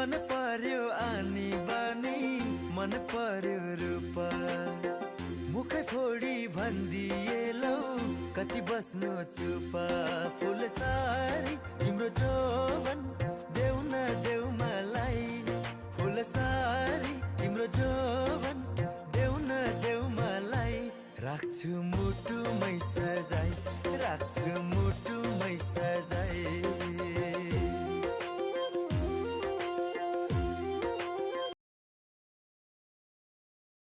मन पर्यो आनी बानी मन पर्यो रूप मुखै फोडी भन्दिए लौ कति बस्नु चुप फुल सारी तिम्रो जोवन देऊ न देऊ मलाई फुल सारी तिम्रो जोवन देऊ न देऊ मलाई राख्छु मुटुमै सजाई राख्छु